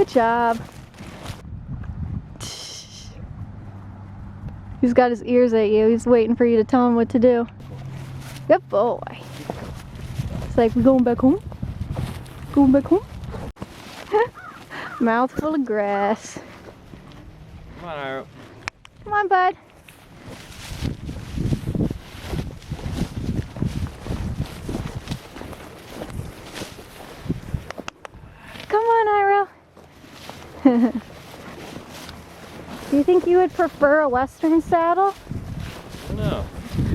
Good job. He's got his ears at you. He's waiting for you to tell him what to do. Good boy. It's like, we're going back home? Going back home? Mouth full of grass. Come on, Iro. Come on, bud. Come on, Iro. Do you think you would prefer a Western saddle? No.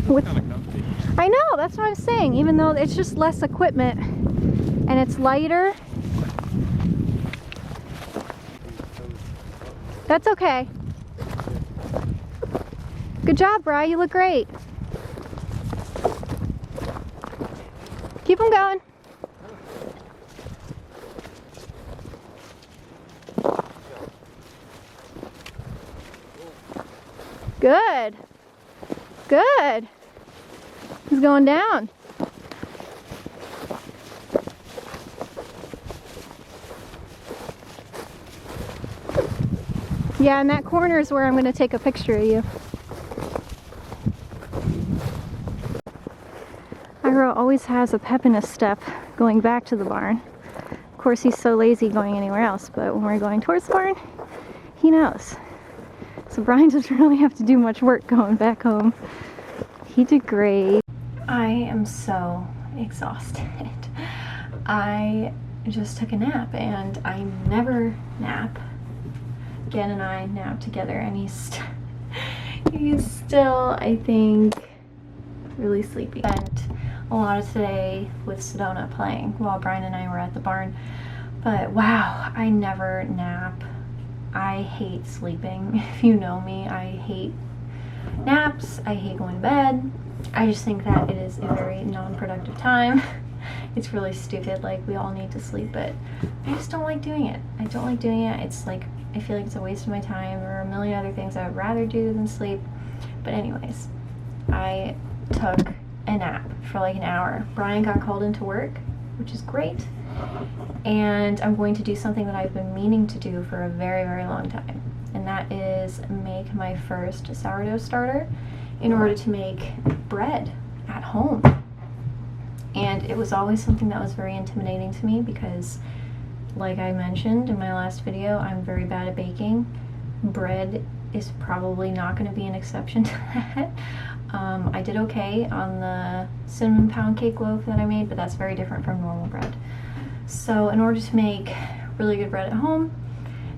With, kind of comfy. I know, that's what I'm saying. Even though it's just less equipment and it's lighter. That's okay. Good job, Bri. You look great. Keep them going. Good. Good. He's going down. Yeah, and that corner is where I'm going to take a picture of you. Iro always has a pep in his step going back to the barn. Of course, he's so lazy going anywhere else, but when we're going towards the barn, he knows. So Brian doesn't really have to do much work going back home. He did great. I am so exhausted. I just took a nap, and I never nap. Gan and I nap together, and he's still, I think, really sleepy. Spent a lot of today with Sedona playing while Brian and I were at the barn. But wow, I never nap. I hate sleeping. If you know me, I hate naps. I hate going to bed. I just think that it is a very non-productive time. It's really stupid, like we all need to sleep, but I just don't like doing it. I don't like doing it. It's like, I feel like it's a waste of my time. There are a million other things I would rather do than sleep. But anyways, I took a nap for like an hour. Brian got called into work, which is great. And I'm going to do something that I've been meaning to do for a very, very long time. And that is make my first sourdough starter in order to make bread at home. And it was always something that was very intimidating to me because, like I mentioned in my last video, I'm very bad at baking. Bread is probably not going to be an exception to that. I did okay on the cinnamon pound cake loaf that I made, but that's very different from normal bread. So in order to make really good bread at home,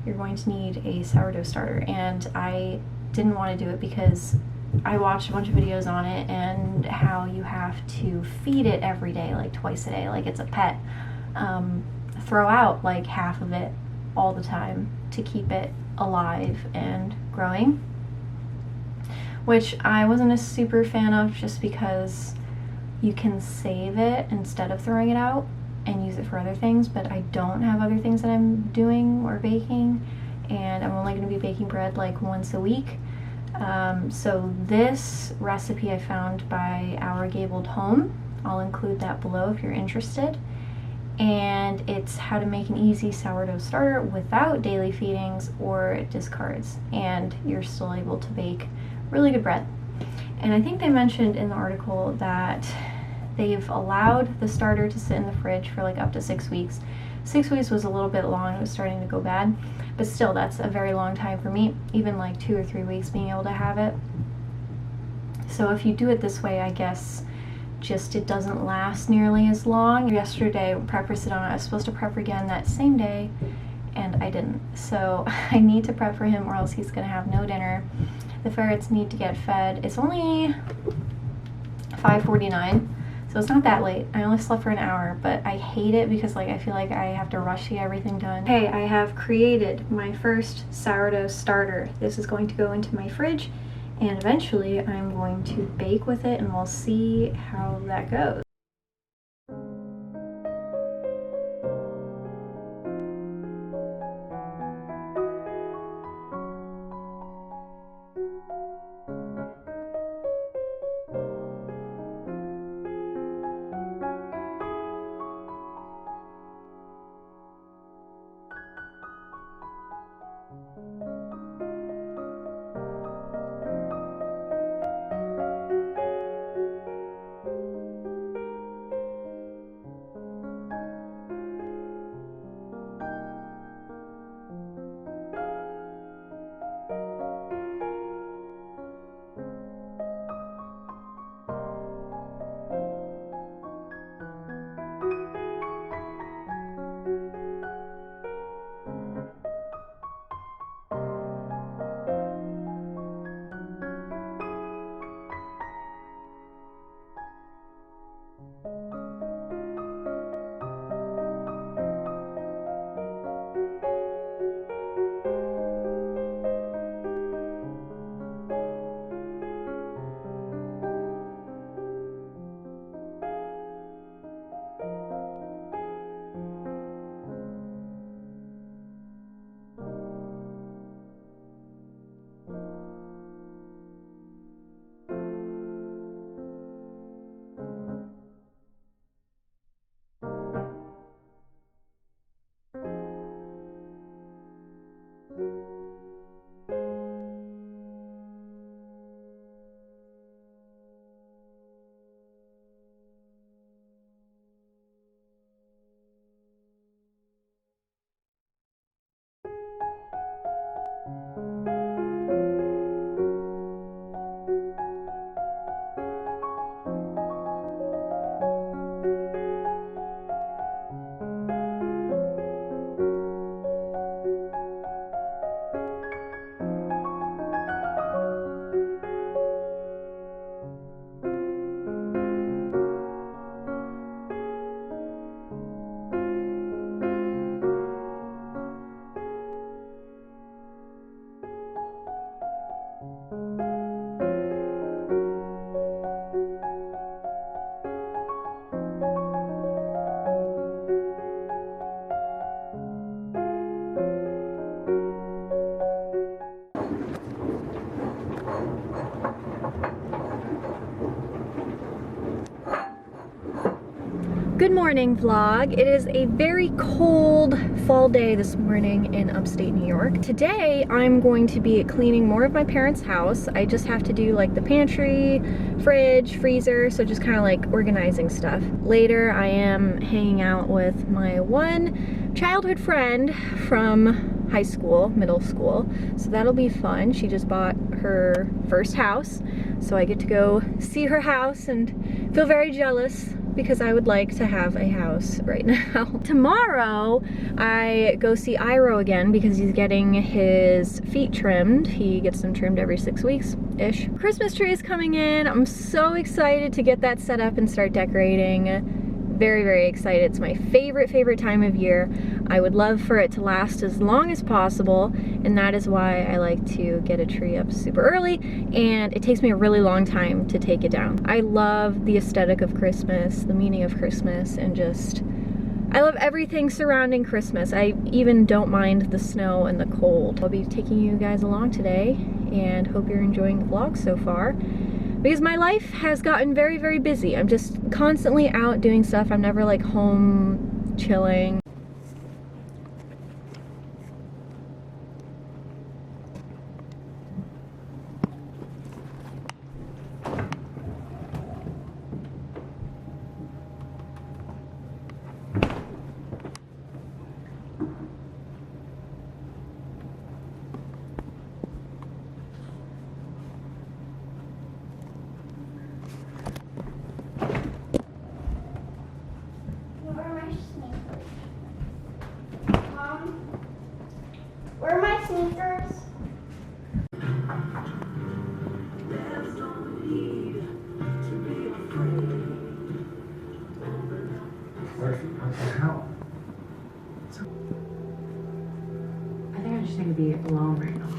you're going to need a sourdough starter. And I didn't want to do it because I watched a bunch of videos on it and how you have to feed it every day, like twice a day, like it's a pet. Throw out like half of it all the time to keep it alive and growing, which I wasn't a super fan of just because you can save it instead of throwing it out and use it for other things, but I don't have other things that I'm doing or baking, and I'm only going to be baking bread like once a week. So this recipe I found by Our Gabled Home. I'll include that below if you're interested. And it's how to make an easy sourdough starter without daily feedings or discards, and you're still able to bake really good bread. And I think they mentioned in the article that they've allowed the starter to sit in the fridge for like up to 6 weeks. 6 weeks was a little bit long, it was starting to go bad, but still that's a very long time for me, even like 2 or 3 weeks being able to have it. So if you do it this way, I guess just it doesn't last nearly as long. Yesterday, prep for Sedona, I was supposed to prep again that same day, and I didn't. So I need to prep for him or else he's gonna have no dinner. The ferrets need to get fed. It's only 5:49, so it's not that late. I only slept for an hour, but I hate it because like I feel like I have to rush to get everything done. Hey, I have created my first sourdough starter. This is going to go into my fridge, and eventually I'm going to bake with it, and we'll see how that goes. Good morning, vlog. It is a very cold fall day this morning in upstate New York. Today, I'm going to be cleaning more of my parents' house. I just have to do like the pantry, fridge, freezer, so just kind of like organizing stuff. Later, I am hanging out with my one childhood friend from high school, middle school, so that'll be fun. She just bought her first house, so I get to go see her house and feel very jealous because I would like to have a house right now. Tomorrow, I go see Iro again because he's getting his feet trimmed. He gets them trimmed every 6 weeks-ish. Christmas tree is coming in. I'm so excited to get that set up and start decorating. Very, very excited. It's my favorite time of year. I would love for it to last as long as possible, and that is why I like to get a tree up super early, and it takes me a really long time to take it down. I love the aesthetic of Christmas, the meaning of Christmas, and just, I love everything surrounding Christmas. I even don't mind the snow and the cold. I'll be taking you guys along today, and hope you're enjoying the vlog so far, because my life has gotten very, very busy. I'm just constantly out doing stuff. I'm never like home chilling. Where are my sneakers? I think I just need to be alone right now.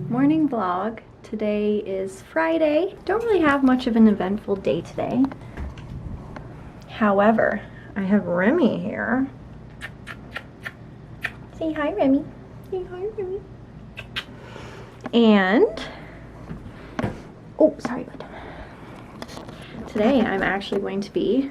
Morning vlog. Today is Friday. Don't really have much of an eventful day today. However, I have Remy here. Say hi, Remy. Say hi, Remy. And, oh, sorry, bud. Today I'm actually going to be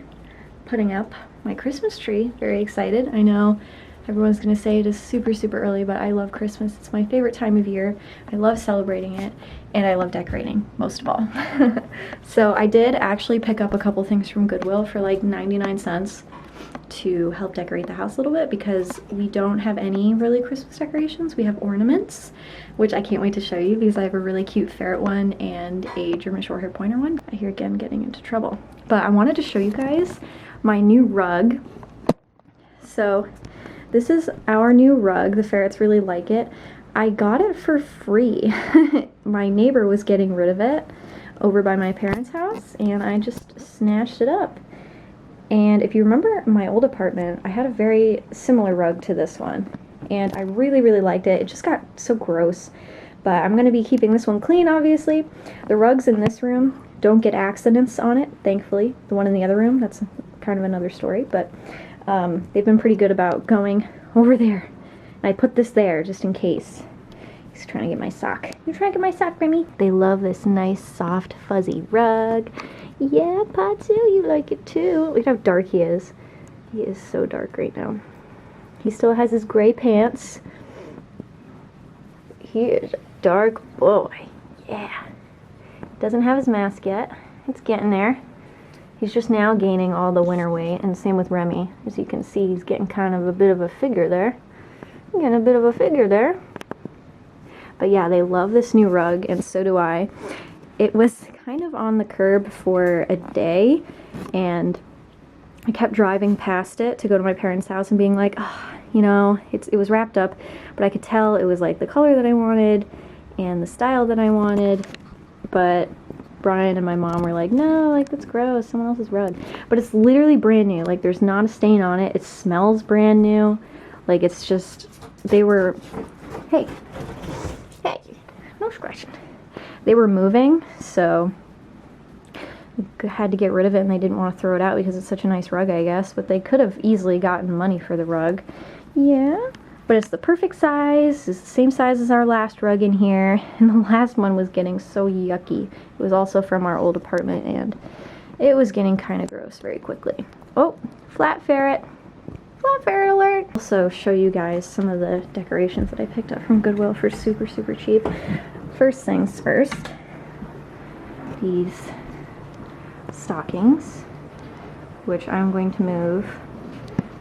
putting up my Christmas tree. Very excited. I know everyone's gonna say it is super early, but I love Christmas. It's my favorite time of year. I love celebrating it, and I love decorating, most of all. So I did actually pick up a couple things from Goodwill for like 99 cents to help decorate the house a little bit, because we don't have any really Christmas decorations. We have ornaments, which I can't wait to show you because I have a really cute ferret one and a German Shorthair Pointer one. I hear again getting into trouble. But I wanted to show you guys my new rug. So this is our new rug. The ferrets really like it. I got it for free. My neighbor was getting rid of it over by my parents' house, and I just snatched it up. And if you remember my old apartment, I had a very similar rug to this one, and I really liked it. It just got so gross, but I'm going to be keeping this one clean, obviously. The rugs in this room don't get accidents on it, thankfully. The one in the other room, that's kind of another story, but they've been pretty good about going over there. And I put this there just in case. He's trying to get my sock. You trying to get my sock, Remy? They love this nice, soft, fuzzy rug. Yeah, Pazu, you like it too. Look how dark he is. He is so dark right now. He still has his gray pants. He is a dark boy. Yeah. Doesn't have his mask yet. It's getting there. He's just now gaining all the winter weight, and same with Remy. As you can see, he's getting kind of a bit of a figure there. Getting a bit of a figure there. But yeah, they love this new rug, and so do I. It was kind of on the curb for a day, and I kept driving past it to go to my parents' house and being like, oh, you know, it was wrapped up, but I could tell it was like the color that I wanted and the style that I wanted, but Brian and my mom were like, no, like, that's gross, someone else's rug. But it's literally brand new. Like, there's not a stain on it. It smells brand new. Like, it's just, they were, hey, no scratching. They were moving, so we had to get rid of it, and they didn't want to throw it out because it's such a nice rug, I guess. But they could have easily gotten money for the rug. Yeah, But it's the perfect size. It's the same size as our last rug in here. And the last one was getting so yucky. It was also from our old apartment, and it was getting kind of gross very quickly. Oh, flat ferret. Flat ferret alert. Also show you guys some of the decorations that I picked up from Goodwill for super, super cheap. First things first. These stockings, which I'm going to move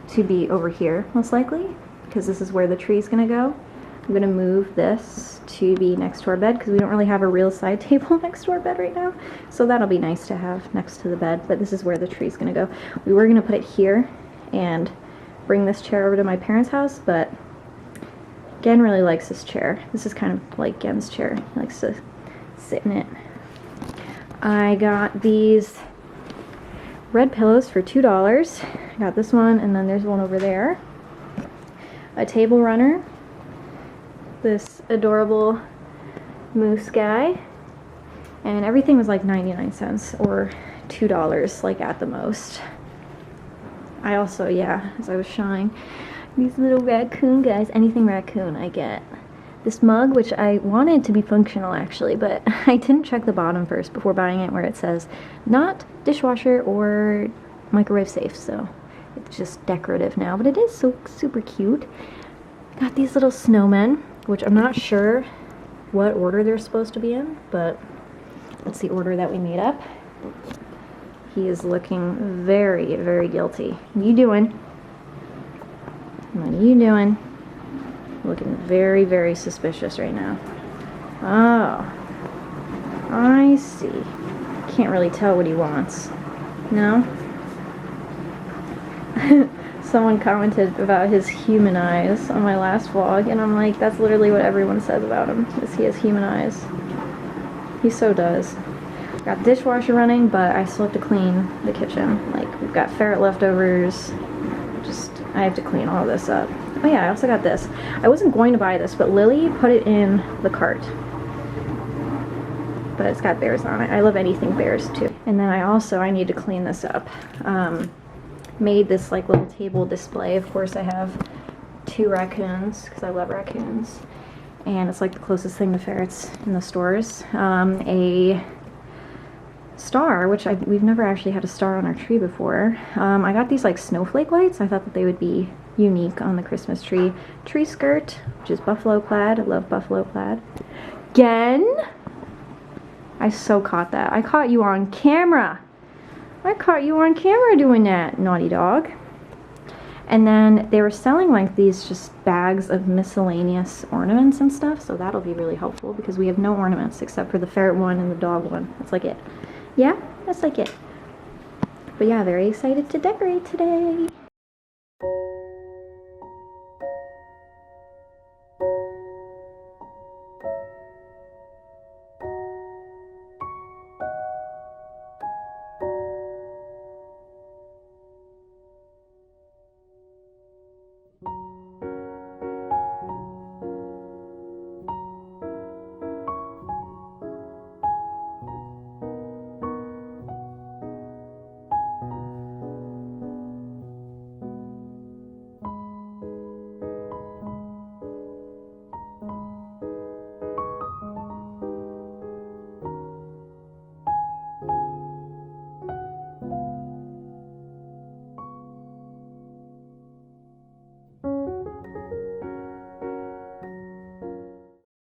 to be over here, most likely, because this is where the tree is going to go. I'm going to move this to be next to our bed because we don't really have a real side table next to our bed right now. So that'll be nice to have next to the bed, but this is where the tree is going to go. We were going to put it here and bring this chair over to my parents' house, but Gen really likes this chair. This is kind of like Gen's chair. He likes to sit in it. I got these red pillows for $2. I got this one, and then there's one over there. A table runner, this adorable moose guy, and everything was like 99 cents or $2, like at the most. I also, yeah, as I was showing, these little raccoon guys, anything raccoon I get. This mug, which I wanted to be functional actually, but I didn't check the bottom first before buying it, where it says not dishwasher or microwave safe, so it's just decorative now, but it is so super cute. Got these little snowmen, which I'm not sure what order they're supposed to be in, but that's the order that we made up. He is looking very, very guilty. What are you doing? What are you doing? Looking very, very suspicious right now. Oh, I see. Can't really tell what he wants. No? Someone commented about his human eyes on my last vlog, and I'm like, that's literally what everyone says about him, is he has human eyes. He so does. Got dishwasher running, but I still have to clean the kitchen. Like, we've got ferret leftovers. I have to clean all this up. Oh yeah, I also got this. I wasn't going to buy this, but Lily put it in the cart. But it's got bears on it. I love anything bears too. And then I need to clean this up. Made this like little table display. Of course I have 2 raccoons because I love raccoons. And it's like the closest thing to ferrets in the stores. A star, which we've never actually had a star on our tree before. I got these like snowflake lights. I thought that they would be unique on the Christmas tree. Tree skirt, which is buffalo plaid. I love buffalo plaid. Gen? I so caught that. I caught you on camera. I caught you on camera doing that, naughty dog. And then they were selling like these just bags of miscellaneous ornaments and stuff, so that'll be really helpful because we have no ornaments except for the ferret one and the dog one. That's like it. Yeah, that's like it. But yeah, very excited to decorate today.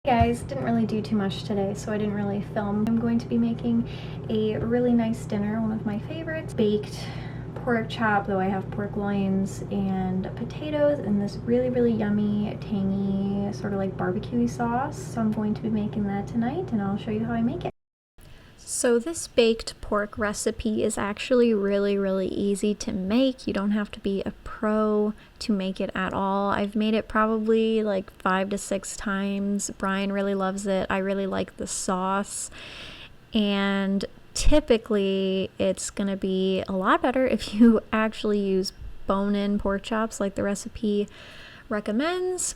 Guys, didn't really do too much today, so I didn't really film. I'm going to be making a really nice dinner, one of my favorites. Baked pork chop, though I have pork loins, and potatoes, and this really, really yummy, tangy, sort of like barbecue sauce. So I'm going to be making that tonight, and I'll show you how I make it. So this baked pork recipe is actually really, really easy to make. You don't have to be a pro to make it at all. I've made it probably like 5 to 6 times. Brian really loves it. I really like the sauce. And typically it's gonna be a lot better if you actually use bone-in pork chops like the recipe recommends.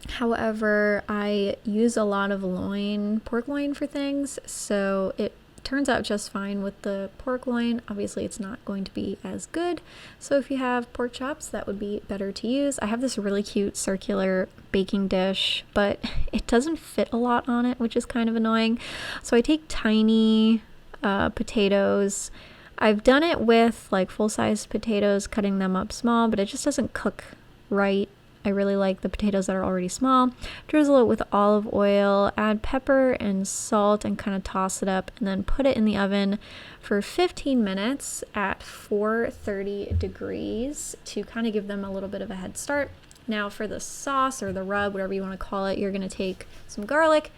However, I use a lot of pork loin for things, so it turns out just fine with the pork loin. Obviously it's not going to be as good, so if you have pork chops, that would be better to use. I have this really cute circular baking dish, but it doesn't fit a lot on it, which is kind of annoying. So I take tiny potatoes. I've done it with like full-size potatoes, cutting them up small, but it just doesn't cook right. I really like the potatoes that are already small. Drizzle it with olive oil, add pepper and salt, and kind of toss it up, and then put it in the oven for 15 minutes at 430 degrees to kind of give them a little bit of a head start. Now for the sauce or the rub, whatever you want to call it, you're going to take some garlic.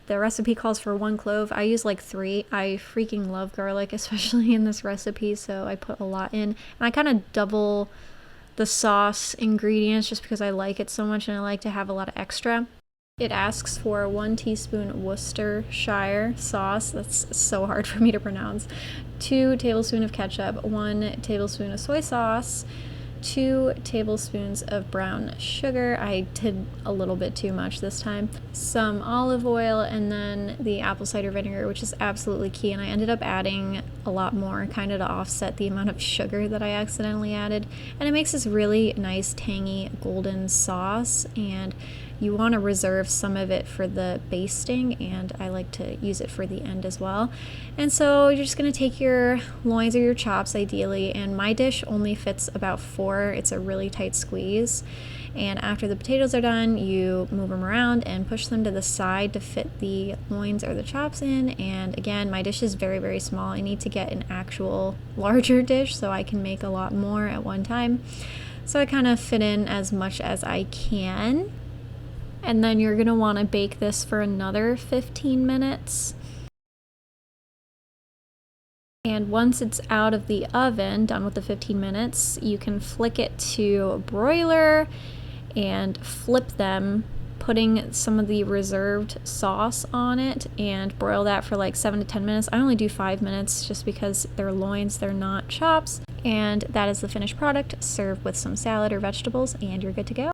The recipe calls for 1 clove. I use like 3. I freaking love garlic, especially in this recipe, so I put a lot in. And I kind of double the sauce ingredients just because I like it so much and I like to have a lot of extra. It asks for 1 teaspoon Worcestershire sauce. That's so hard for me to pronounce. 2 tablespoons of ketchup, 1 tablespoon of soy sauce, 2 tablespoons of brown sugar. I did a little bit too much this time. Some olive oil, and then the apple cider vinegar, which is absolutely key. And I ended up adding a lot more, kind of to offset the amount of sugar that I accidentally added. And it makes this really nice, tangy, golden sauce. And you want to reserve some of it for the basting, and I like to use it for the end as well. And so you're just going to take your loins or your chops ideally, and my dish only fits about 4. It's a really tight squeeze. And after the potatoes are done, you move them around and push them to the side to fit the loins or the chops in. And again, my dish is very, very small. I need to get an actual larger dish so I can make a lot more at one time. So I kind of fit in as much as I can. And then you're going to want to bake this for another 15 minutes. And once it's out of the oven, done with the 15 minutes, you can flick it to a broiler and flip them, putting some of the reserved sauce on it, and broil that for like 7 to 10 minutes. I only do 5 minutes just because they're loins, they're not chops. And that is the finished product. Serve with some salad or vegetables and you're good to go.